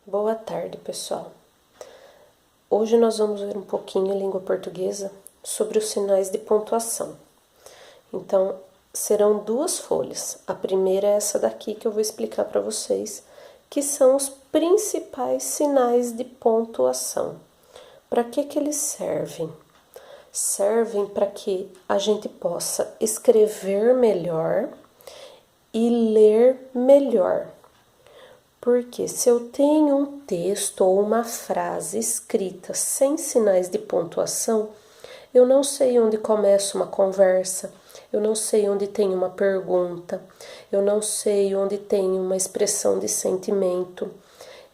Boa tarde, pessoal. Hoje nós vamos ver um pouquinho a língua portuguesa sobre os sinais de pontuação. Então, serão duas folhas. A primeira é essa daqui que eu vou explicar para vocês, que são os principais sinais de pontuação. Para que eles servem? Servem para que a gente possa escrever melhor e ler melhor. Porque se eu tenho um texto ou uma frase escrita sem sinais de pontuação, eu não sei onde começa uma conversa, eu não sei onde tem uma pergunta, eu não sei onde tem uma expressão de sentimento,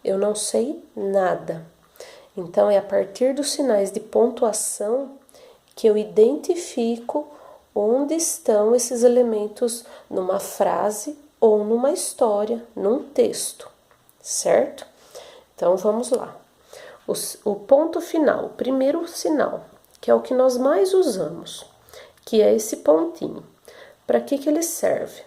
eu não sei nada. Então, é a partir dos sinais de pontuação que eu identifico onde estão esses elementos numa frase ou numa história, num texto. Certo? Então, vamos lá. O ponto final, o primeiro sinal, que é o que nós mais usamos, que é esse pontinho. Para que ele serve?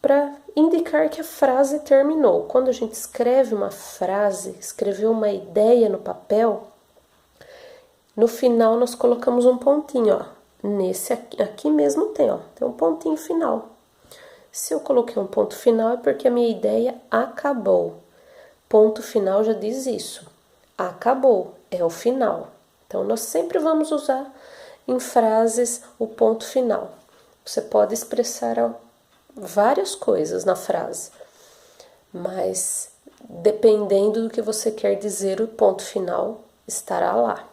Para indicar que a frase terminou. Quando a gente escreve uma frase, escreveu uma ideia no papel, no final nós colocamos um pontinho, ó. Nesse aqui mesmo tem um pontinho final. Se eu coloquei um ponto final é porque a minha ideia acabou. Ponto final já diz isso. Acabou, é o final. Então, nós sempre vamos usar em frases o ponto final. Você pode expressar várias coisas na frase, mas dependendo do que você quer dizer, o ponto final estará lá.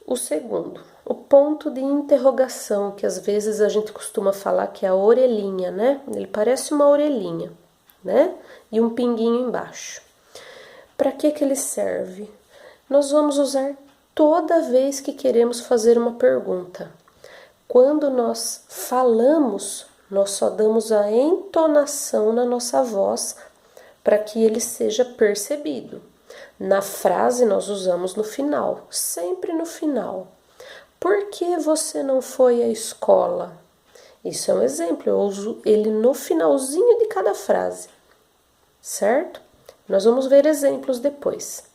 O segundo, o ponto de interrogação, que às vezes a gente costuma falar que é a orelhinha, né? Ele parece uma orelhinha, né? E um pinguinho embaixo. Para que ele serve? Nós vamos usar toda vez que queremos fazer uma pergunta. Quando nós falamos, nós só damos a entonação na nossa voz para que ele seja percebido. Na frase nós usamos no final, sempre no final. Por que você não foi à escola? Isso é um exemplo, eu uso ele no finalzinho de cada frase. Certo? Nós vamos ver exemplos depois.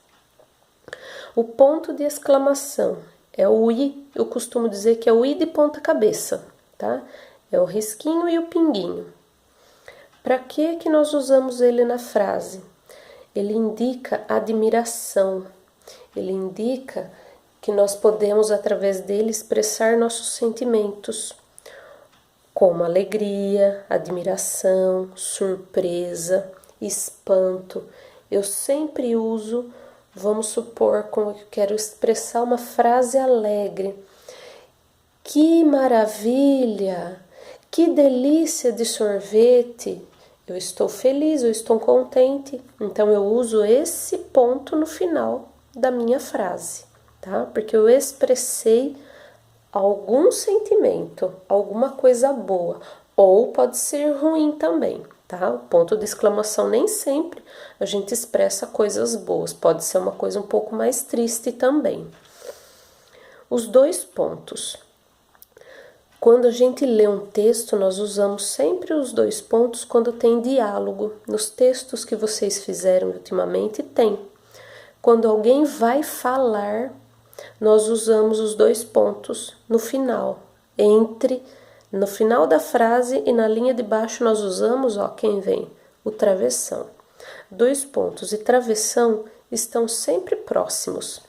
O ponto de exclamação é o i, eu costumo dizer que é o i de ponta cabeça, tá? É o risquinho e o pinguinho. Para que nós usamos ele na frase? Ele indica admiração, ele indica que nós podemos através dele expressar nossos sentimentos, como alegria, admiração, surpresa, espanto. Eu sempre uso, vamos supor, como eu quero expressar uma frase alegre. Que maravilha! Que delícia de sorvete! Eu estou feliz, eu estou contente. Então eu uso esse ponto no final da minha frase, tá? Porque eu expressei algum sentimento, alguma coisa boa, ou pode ser ruim também. Tá? O ponto de exclamação nem sempre a gente expressa coisas boas, pode ser uma coisa um pouco mais triste também. Os dois pontos. Quando a gente lê um texto, nós usamos sempre os dois pontos quando tem diálogo. Nos textos que vocês fizeram ultimamente, tem. Quando alguém vai falar, nós usamos os dois pontos no final, no final da frase e na linha de baixo nós usamos, ó, quem vem? O travessão. Dois pontos e travessão estão sempre próximos.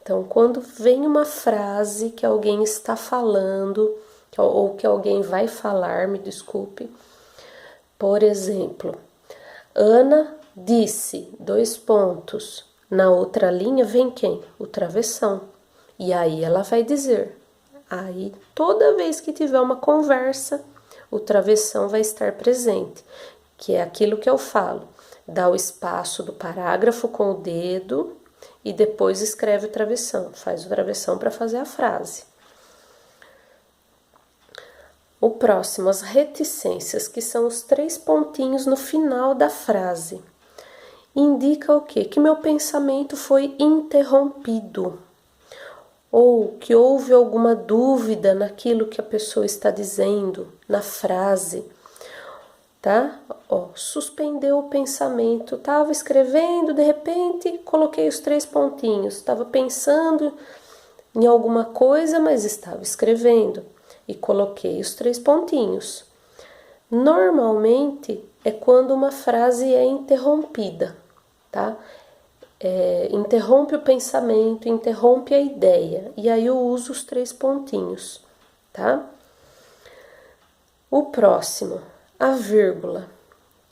Então, quando vem uma frase que alguém está falando, ou que alguém vai falar, me desculpe. Por exemplo, Ana disse, dois pontos. Na outra linha vem quem? O travessão. E aí ela vai dizer. Aí, toda vez que tiver uma conversa, o travessão vai estar presente, que é aquilo que eu falo. Dá o espaço do parágrafo com o dedo e depois escreve o travessão. Faz o travessão para fazer a frase. O próximo, as reticências, que são os 3 pontinhos no final da frase. Indica o quê? Que meu pensamento foi interrompido. Ou que houve alguma dúvida naquilo que a pessoa está dizendo, na frase. tá? Ó, suspendeu o pensamento, tava escrevendo, de repente coloquei os 3 pontinhos, estava pensando em alguma coisa, mas estava escrevendo e coloquei os 3 pontinhos. Normalmente é quando uma frase é interrompida, tá? Interrompe o pensamento, interrompe a ideia, e aí eu uso os 3 pontinhos, tá? O próximo, a vírgula,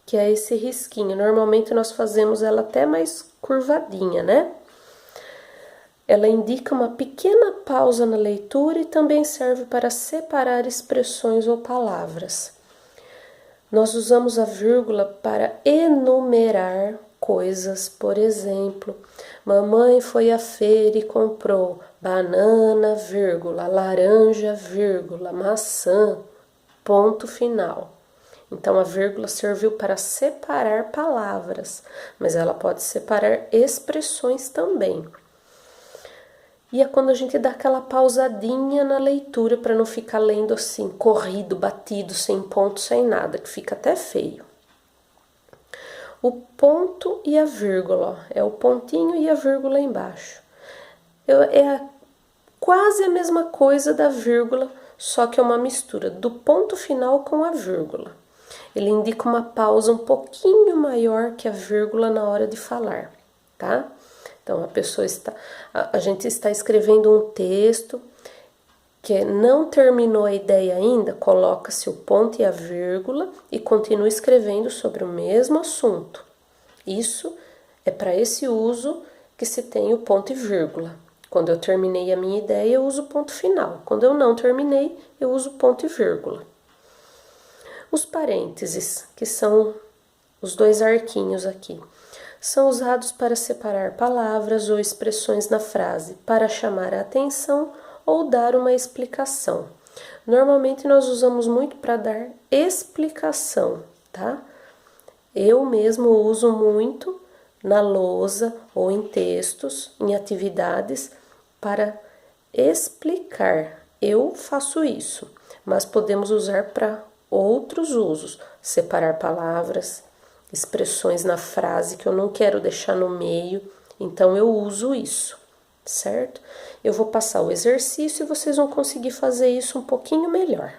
que é esse risquinho. Normalmente nós fazemos ela até mais curvadinha, né? Ela indica uma pequena pausa na leitura e também serve para separar expressões ou palavras. Nós usamos a vírgula para enumerar coisas, por exemplo, mamãe foi à feira e comprou banana, vírgula, laranja, vírgula, maçã, ponto final. Então, a vírgula serviu para separar palavras, mas ela pode separar expressões também. E é quando a gente dá aquela pausadinha na leitura para não ficar lendo assim, corrido, batido, sem ponto, sem nada, que fica até feio. O ponto e a vírgula, ó, é o pontinho e a vírgula embaixo. Quase a mesma coisa da vírgula, só que é uma mistura do ponto final com a vírgula. Ele indica uma pausa um pouquinho maior que a vírgula na hora de falar, tá? Então, a gente está escrevendo um texto que não terminou a ideia ainda, coloca-se o ponto e a vírgula e continua escrevendo sobre o mesmo assunto. Isso é para esse uso que se tem o ponto e vírgula. Quando eu terminei a minha ideia, eu uso o ponto final. Quando eu não terminei, eu uso ponto e vírgula. Os parênteses, que são os 2 arquinhos aqui, são usados para separar palavras ou expressões na frase, para chamar a atenção ou dar uma explicação. Normalmente nós usamos muito para dar explicação, tá? Eu mesmo uso muito na lousa ou em textos, em atividades, para explicar. Eu faço isso, mas podemos usar para outros usos, separar palavras, expressões na frase que eu não quero deixar no meio, então eu uso isso, certo? Eu vou passar o exercício e vocês vão conseguir fazer isso um pouquinho melhor.